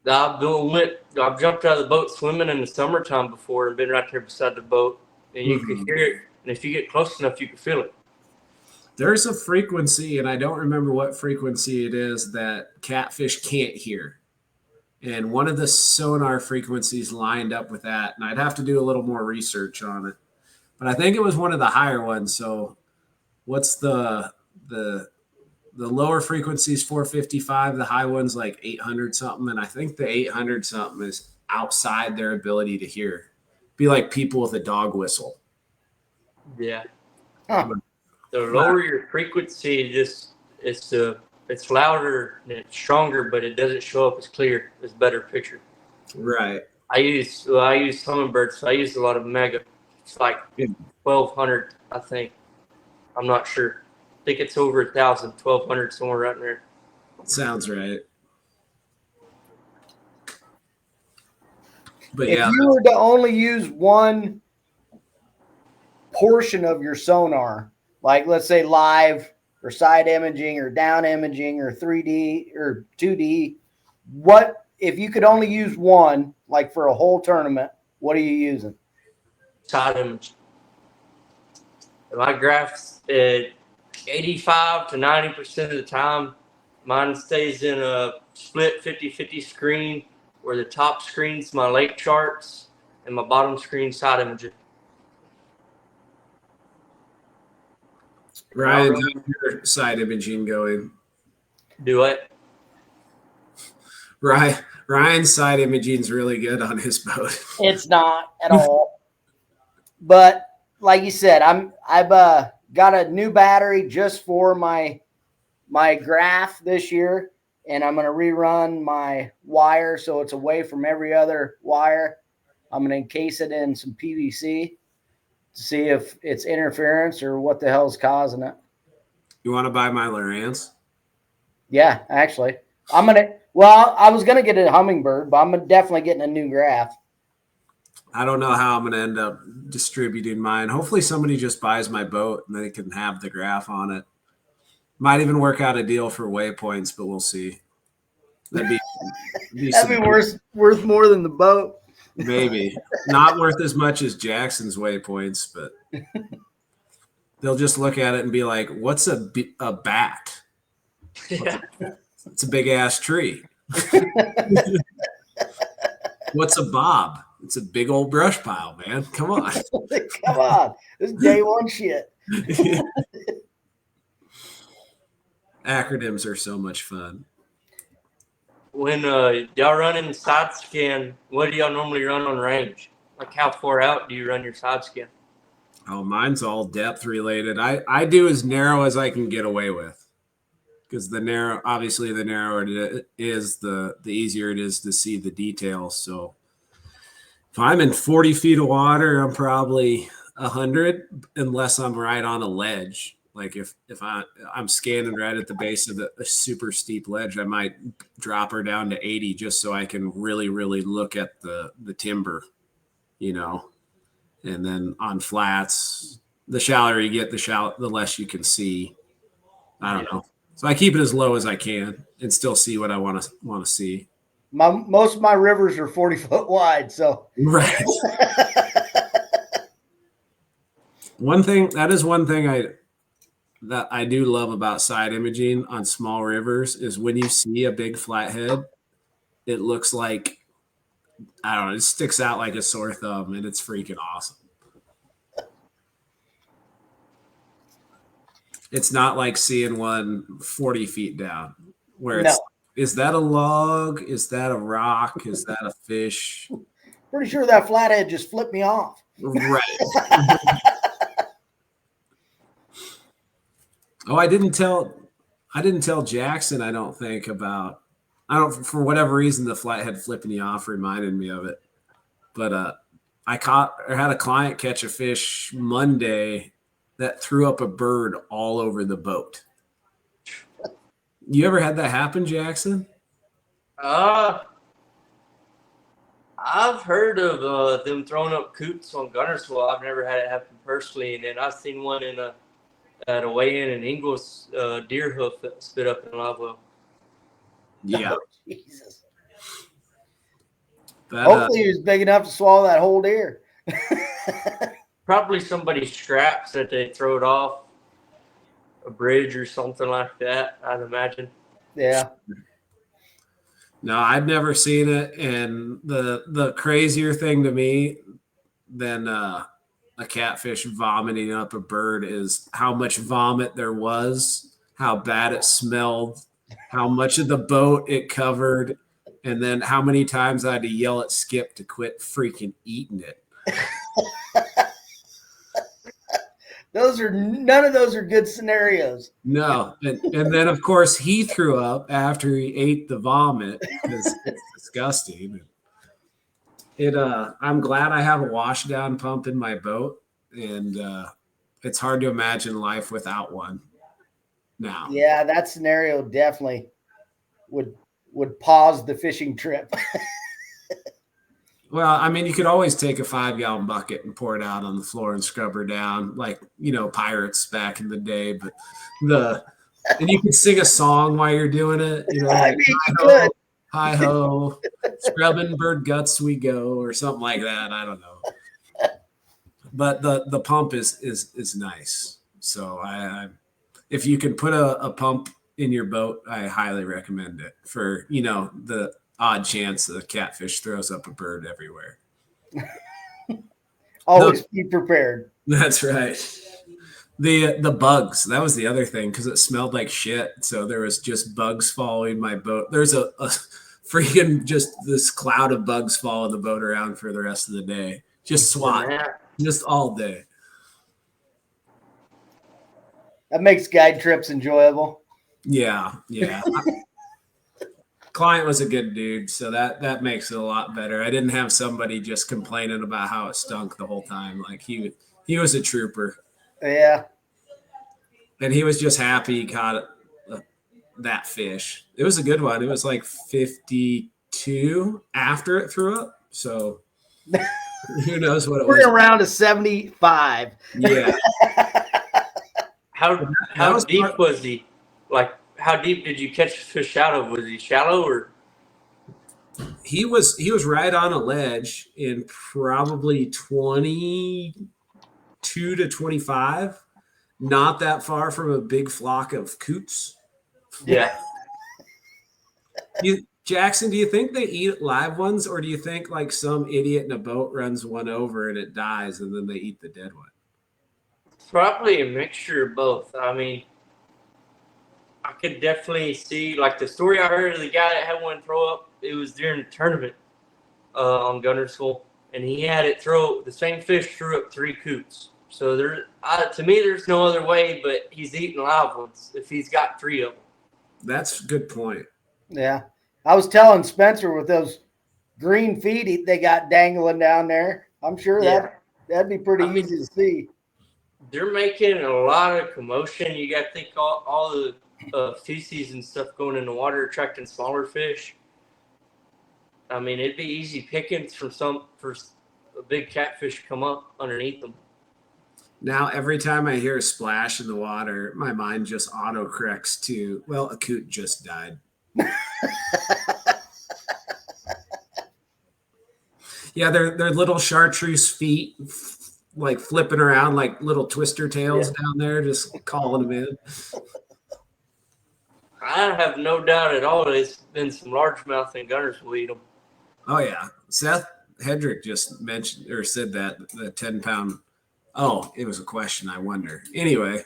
I've jumped out of the boat swimming in the summertime before and been right there beside the boat, and you can hear it. And if you get close enough, you can feel it. There's a frequency, and I don't remember what frequency it is, that catfish can't hear. And one of the sonar frequencies lined up with that, and I'd have to do a little more research on it. But I think it was one of the higher ones. So what's the lower frequency is 455, the high one's like 800 something, and I think the 800 something is outside their ability to hear. Be like people with a dog whistle. Yeah. Huh. The lower your frequency, it's louder and it's stronger, but it doesn't show up as clear. It's a better picture. Right. I use hummingbirds, so I use a lot of mega. It's like 1,200, I think. I'm not sure. I think it's over 1,000, 1,200, somewhere right in there. Sounds right. But if you were to only use one portion of your sonar, like let's say live or side imaging or down imaging or 3D or 2D, what if you could only use one, like for a whole tournament, what are you using? Side image. My graphs at 85 to 90% of the time, mine stays in a split 50-50 screen where the top screen's my lake charts and my bottom screen side imaging. Ryan, how's your side imaging going? Do what? Ryan's side imaging is really good on his boat. It's not at all. But like you said, I've got a new battery just for my graph this year, and I'm going to rerun my wire so it's away from every other wire. I'm going to encase it in some PVC to see if it's interference or what the hell's causing it. You want to buy my Lowrance? Yeah, actually. I was going to get a hummingbird, but I'm definitely getting a new graph. I don't know how I'm going to end up distributing mine. Hopefully somebody just buys my boat and they can have the graph on it. Might even work out a deal for waypoints, but we'll see. That'd be worth more than the boat. Maybe. Not worth as much as Jackson's waypoints, but they'll just look at it and be like, what's a bat? Yeah. It's a big ass tree. What's a bob? It's a big old brush pile, man. Come on. Come on. This is day one shit. Acronyms are so much fun. When y'all running side scan, what do y'all normally run on range? Like how far out do you run your side scan? Oh, mine's all depth related. I do as narrow as I can get away with, because the narrower it is, the easier it is to see the details. So if I'm in 40 feet of water, I'm probably 100, unless I'm right on a ledge. Like if I'm scanning right at the base of a super steep ledge, I might drop her down to 80 just so I can really, really look at the timber, And then on flats, the shallower you get, the less you can see. I don't know. So I keep it as low as I can and still see what I want to see. Most of my rivers are 40 foot wide, so right. One thing that I do love about side imaging on small rivers is when you see a big flathead, it looks like I don't know, it sticks out like a sore thumb, and it's freaking awesome. It's not like seeing one 40 feet down where it's, is that a log? Is that a rock? Is that a fish? Pretty sure that flathead just flipped me off. Right. Oh, I didn't tell Jackson, I don't think, about, for whatever reason, the flathead flipping you off reminded me of it. But I had a client catch a fish Monday that threw up a bird all over the boat. You ever had that happen, Jackson? I've heard of them throwing up coots on Gunnersville. I've never had it happen personally, and then I've seen one at a weigh-in in Ingles, deer hoof that spit up in live well. Yeah. Oh, Jesus. But, hopefully he was big enough to swallow that whole deer. Probably somebody's straps that they throw it off a bridge or something like that, I'd imagine. Yeah. No, I'd never seen it. And the crazier thing to me than a catfish vomiting up a bird is how much vomit there was, how bad it smelled, how much of the boat it covered, and then how many times I had to yell at Skip to quit freaking eating it. None of those are good scenarios. No. And then of course he threw up after he ate the vomit because it's disgusting. I'm glad I have a wash down pump in my boat, and it's hard to imagine life without one now. Yeah, that scenario definitely would pause the fishing trip. Well, I mean, you could always take a 5-gallon bucket and pour it out on the floor and scrub her down, like, pirates back in the day. But and you can sing a song while you're doing it, like, hi ho, scrubbing bird guts we go, or something like that. I don't know. But the pump is nice. So I if you can put a pump in your boat, I highly recommend it for the odd chance the catfish throws up a bird everywhere. Always be prepared. That's right. The bugs, that was the other thing, because it smelled like shit. So there was just bugs following my boat. There's a freaking just this cloud of bugs following the boat around for the rest of the day. Just SWAT, just all day. That makes guide trips enjoyable. Yeah. Client was a good dude, so that makes it a lot better. I didn't have somebody just complaining about how it stunk the whole time. Like he was a trooper. Yeah. And he was just happy he caught that fish. It was a good one. It was like 52 after it threw up. So who knows what it was. We're around a 75. Yeah. How deep was he? Like, how deep did you catch the fish out of? Was he shallow or? He was right on a ledge in probably 22 to 25. Not that far from a big flock of coots. Yeah. Jackson, do you think they eat live ones, or do you think like some idiot in a boat runs one over and it dies and then they eat the dead one? Probably a mixture of both. I mean, I could definitely see, like the story I heard of the guy that had one throw up, it was during the tournament on Gunnersville, and he had it the same fish threw up 3 coots. So to me, there's no other way, but he's eating live ones if he's got 3 of them. That's a good point. Yeah. I was telling Spencer with those green feet they got dangling down there, I'm sure that'd be pretty easy to see. They're making a lot of commotion. You got to think all the feces and stuff going in the water attracting smaller fish. I mean, it'd be easy pickings for a big catfish come up underneath them. Now, every time I hear a splash in the water, my mind just auto-corrects to, well, a coot just died. Yeah, they're little chartreuse feet, like flipping around like little twister tails down there, just calling them in. I have no doubt at all there's been some largemouth in Gunnersville eat them. Oh, yeah. Seth Hedrick just mentioned or said that the 10-pound. Oh, it was a question. I wonder. Anyway,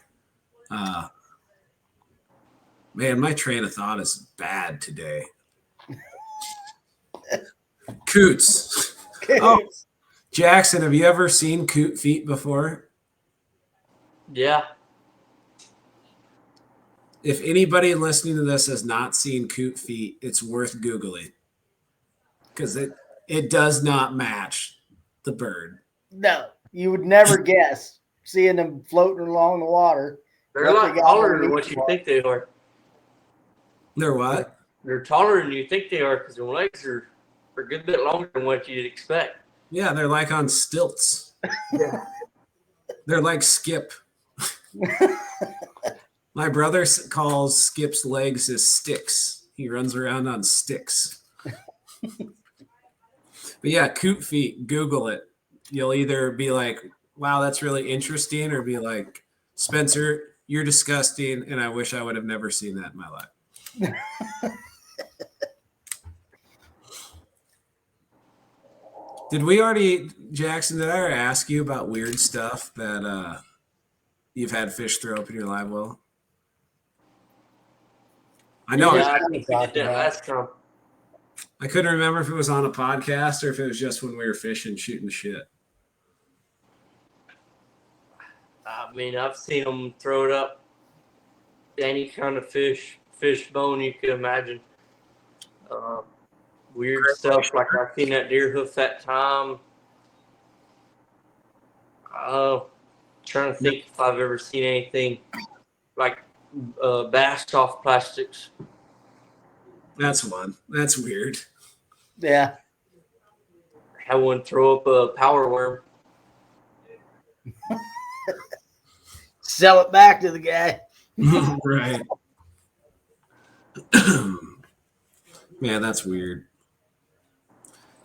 man, my train of thought is bad today. Coots. Oh, Jackson, have you ever seen coot feet before? Yeah. If anybody listening to this has not seen coot feet, it's worth Googling because it does not match the bird. No, you would never guess seeing them floating along the water. They're a lot taller than what you think they are. They're what? They're taller than you think they are because their legs are a good bit longer than what you'd expect. Yeah, they're like on stilts. Yeah. They're like Skip. My brother calls Skip's legs his sticks. He runs around on sticks. But yeah, coot feet, Google it. You'll either be like, wow, that's really interesting, or be like, Spencer, you're disgusting, and I wish I would have never seen that in my life. Jackson, did I ever ask you about weird stuff that you've had fish throw up in your live well? I know. Yeah, I think we did that last time. I couldn't remember if it was on a podcast or if it was just when we were fishing, shooting shit. I mean, I've seen them throw it up any kind of fish bone you could imagine. Weird stuff like I've seen that deer hoof that time. Trying to think if I've ever seen anything like bass off plastics. That's one. That's weird. Yeah. Had one throw up a power worm. Sell it back to the guy. Right. Man, that's weird.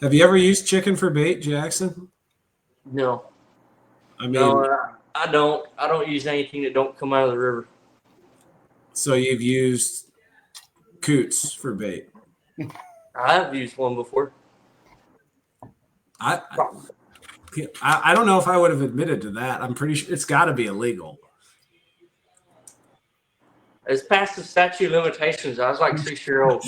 Have you ever used chicken for bait, Jackson? No. I mean, no, I don't. I don't use anything that don't come out of the river. So you've used coots for bait. I have used one before. I don't know if I would have admitted to that. I'm pretty sure it's got to be illegal. It's past the statute of limitations. I was like 6-year-old.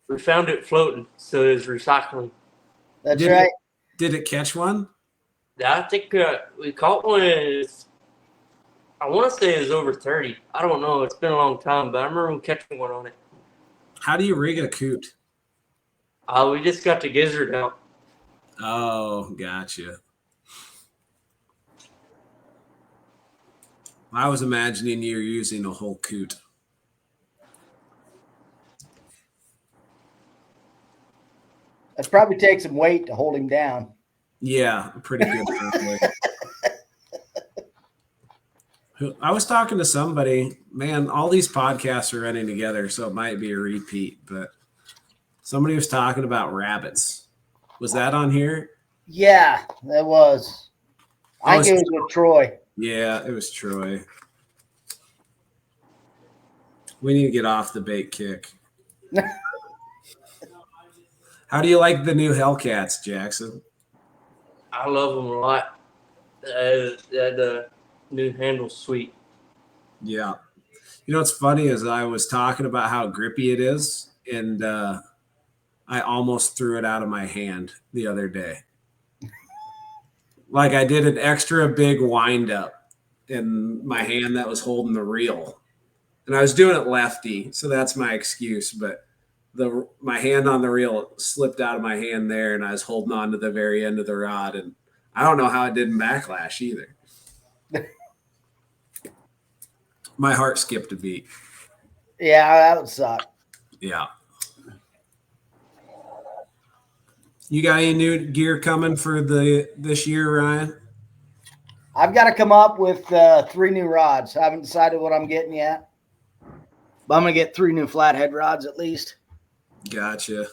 We found it floating, so it was recycling. That's right. Did it catch one? I think we caught one. I want to say it was over 30. I don't know. It's been a long time, but I remember catching one on it. How do you rig a coot? We just got the gizzard out. Oh, gotcha. I was imagining you're using a whole coot. That probably takes some weight to hold him down. Yeah, pretty good. I was talking to somebody, man, all these podcasts are running together, so it might be a repeat, but somebody was talking about rabbits. Was that on here? Yeah, that was. I think it was with Troy. Yeah, it was Troy. We need to get off the bait kick. How do you like the new Hellcats, Jackson? I love them a lot. That new handle's sweet. Yeah. You know what's funny is I was talking about how grippy it is, and I almost threw it out of my hand the other day. Like I did an extra big wind up in my hand that was holding the reel. And I was doing it lefty, so that's my excuse, but my hand on the reel slipped out of my hand there, and I was holding on to the very end of the rod, and I don't know how it didn't backlash either. My heart skipped a beat. Yeah, that would suck. Yeah. You got any new gear coming for this year, Ryan? I've got to come up with 3 new rods. I haven't decided what I'm getting yet. But I'm going to get 3 new flathead rods at least. Gotcha.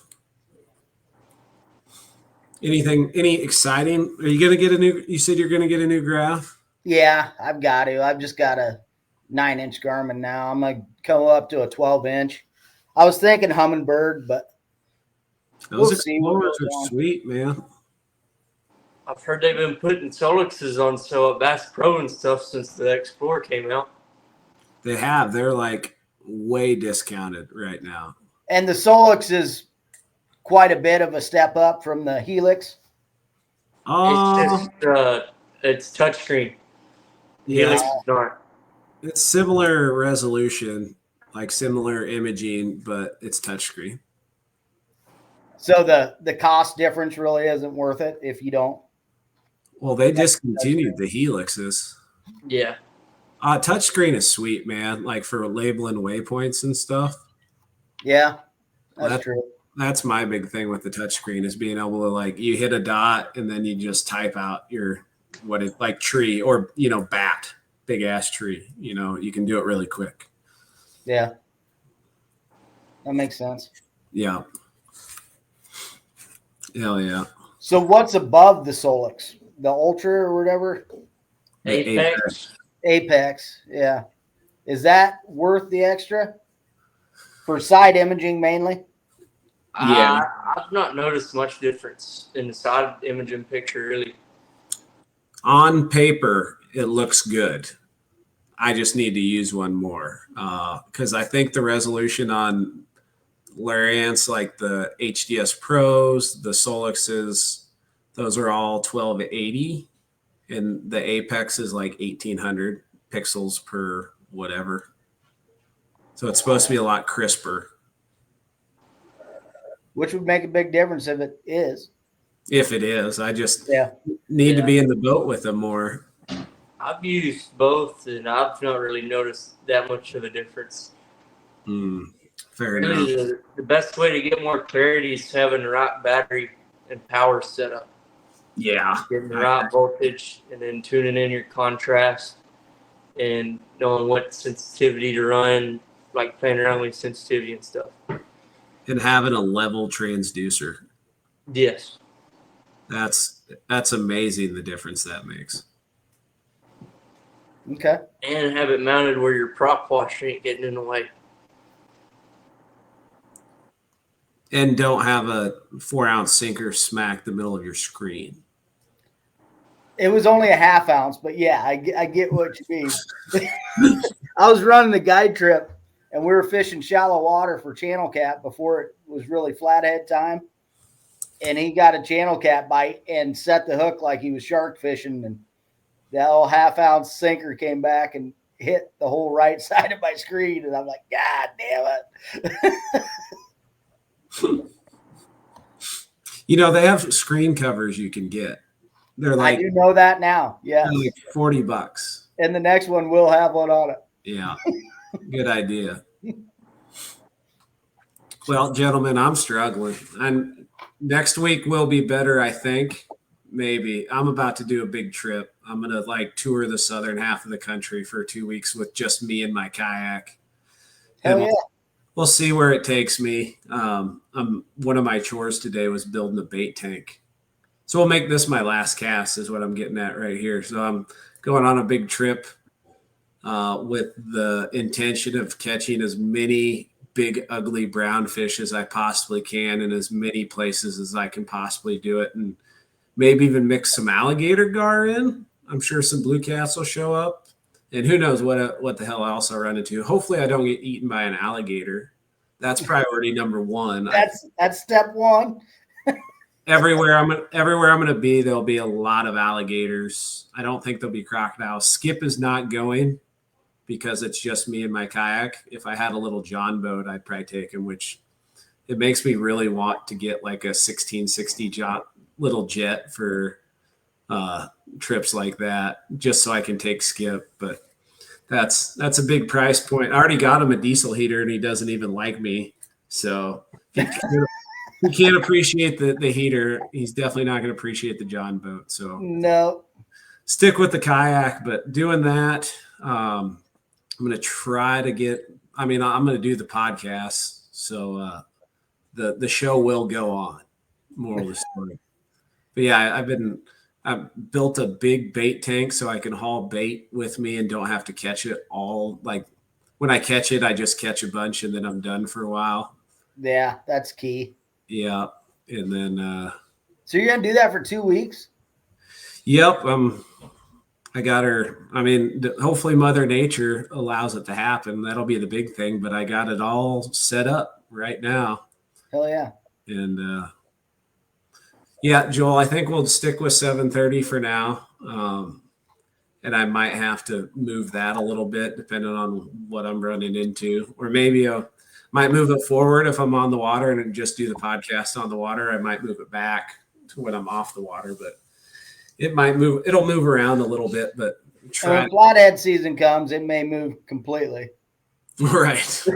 Any exciting? Are you going to get you said you're going to get a new graph? Yeah, I've got to. I've just got to 9-inch Garmin now. I'm gonna come up to a 12-inch. I was thinking Humminbird, but those explorers are sweet, man. I've heard they've been putting Solixes on sale at Bass Pro and stuff since the Explorer came out. They have. They're like way discounted right now. And the Solix is quite a bit of a step up from the Helix. It's just it's touchscreen. Helix is not. It's similar resolution, like similar imaging, but it's touchscreen. So the cost difference really isn't worth it if you don't. Well, they discontinued the Helixes. Yeah. Touchscreen is sweet, man. Like for labeling waypoints and stuff. Yeah, that's true. That's my big thing with the touchscreen is being able to like you hit a dot and then you just type out your like tree or bat, big ass tree. You can do it really quick. Yeah, that makes sense. Yeah. Hell yeah. So what's above the Solix? The Ultra or whatever? Apex. Yeah. Is that worth the extra for side imaging mainly? Yeah. I've not noticed much difference in the side imaging picture really. On paper, it looks good. I just need to use one more because I think the resolution on Lariance, like the HDS Pros, the Solixes, those are all 1280, and the Apex is like 1800 pixels per whatever. So it's supposed to be a lot crisper. Which would make a big difference if it is. If it is, I just need to be in the boat with them more. I've used both, and I've not really noticed that much of a difference. Fair really, enough. The best way to get more clarity is having the right battery and power setup. Yeah. Getting the right voltage and then tuning in your contrast and knowing what sensitivity to run, like playing around with sensitivity and stuff. And having a level transducer. Yes. That's amazing the difference that makes. Okay. And have it mounted where your prop wash ain't getting in the way. And don't have a 4-ounce sinker smack the middle of your screen. It was only a 1/2 ounce, but yeah, I get what you mean. I was running the guide trip, and we were fishing shallow water for channel cat before it was really flathead time. And he got a channel cat bite and set the hook like he was shark fishing, and that old 1/2 ounce sinker came back and hit the whole right side of my screen, and I'm like, God damn it. They have screen covers you can get. They're like, I do know that now. Yeah. Like $40. And the next one will have one on it. Yeah. Good idea. Well, gentlemen, I'm struggling. And next week will be better, I think. Maybe. I'm about to do a big trip. I'm going to tour the southern half of the country for 2 weeks with just me and my kayak. Hell yeah. We'll see where it takes me. One of my chores today was building a bait tank. So we'll make this my last cast is what I'm getting at right here. So I'm going on a big trip with the intention of catching as many big, ugly brown fish as I possibly can in as many places as I can possibly do it. And maybe even mix some alligator gar in. I'm sure some blue cats will show up. And who knows what the hell else I'll run into. Hopefully I don't get eaten by an alligator. That's priority number one. That's step one. Everywhere I'm going to be, there'll be a lot of alligators. I don't think there'll be crocodiles. Skip is not going because it's just me and my kayak. If I had a little John boat, I'd probably take him, which it makes me really want to get like a 1660 little jet for trips like that, just so I can take Skip. But that's a big price point. I already got him a diesel heater and he doesn't even like me. So he can't appreciate the heater. He's definitely not going to appreciate the John boat. So no, stick with the kayak. But doing that, I'm going to try to get. I'm going to do the podcast, so the show will go on. Moral of the story. But yeah, I built a big bait tank so I can haul bait with me and don't have to catch it all. Like when I catch it, I just catch a bunch and then I'm done for a while. Yeah, that's key. Yeah. And then so you're gonna do that for 2 weeks? Yep. I got her. I mean, hopefully Mother Nature allows it to happen. That'll be the big thing, but I got it all set up right now. Hell yeah. And yeah, Joel, I think we'll stick with 7:30 for now. And I might have to move that a little bit depending on what I'm running into, or maybe I might move it forward if I'm on the water and just do the podcast on the water. I might move it back to when I'm off the water, but it'll move around a little bit, but when flathead season comes, it may move completely. Right.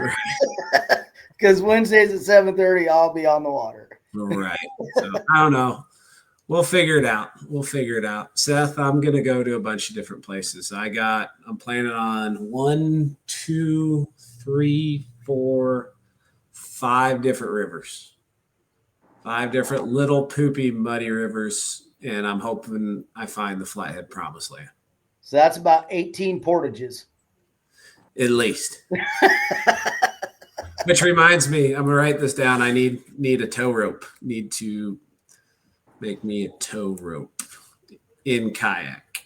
Because Wednesdays at 7:30, I'll be on the water. Right. So I don't know. We'll figure it out. Seth, I'm going to go to a bunch of different places. I'm planning on 1, 2, 3, 4, 5 different rivers. 5 different little poopy muddy rivers. And I'm hoping I find the Flathead Promised Land. So that's about 18 portages. At least. Which reminds me, I'm going to write this down. I need a tow rope. Need to make me a tow rope in kayak.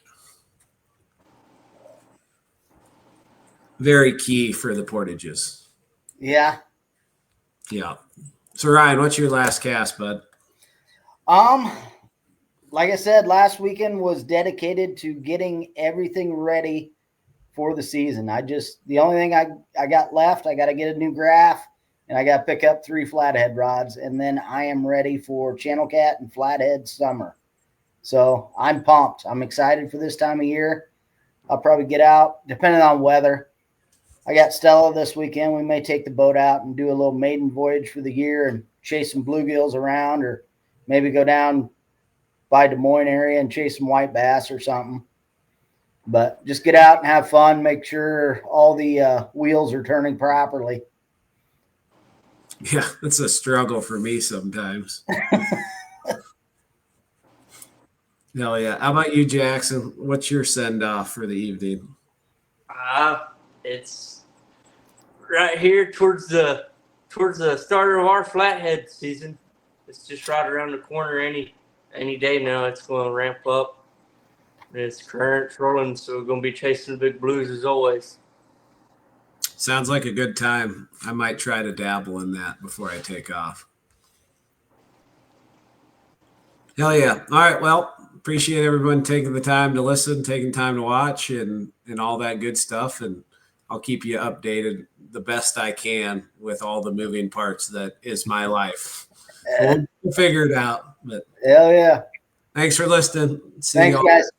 Very key for the portages. Yeah. Yeah. So Ryan, what's your last cast, bud? Like I said, last weekend was dedicated to getting everything ready for the season. The only thing I got left, I got to get a new graph and I got to pick up 3 flathead rods, and then I am ready for channel cat and flathead summer. So I'm pumped. I'm excited for this time of year. I'll probably get out depending on weather. I got Stella this weekend. We may take the boat out and do a little maiden voyage for the year and chase some bluegills around, or maybe go down by Des Moines area and chase some white bass or something. But just get out and have fun. Make sure all the wheels are turning properly. Yeah, it's a struggle for me sometimes. Hell yeah. How about you, Jackson? What's your send off for the evening? It's right here towards the start of our flathead season. It's just right around the corner. Any day now, it's going to ramp up. It's current rolling, so we're going to be chasing the big blues as always. Sounds like a good time. I might try to dabble in that before I take off. Hell yeah. All right. Well, appreciate everyone taking the time to listen, taking time to watch, and all that good stuff. And I'll keep you updated the best I can with all the moving parts that is my life. We'll figure it out. But hell yeah. Thanks for listening. Thanks, guys.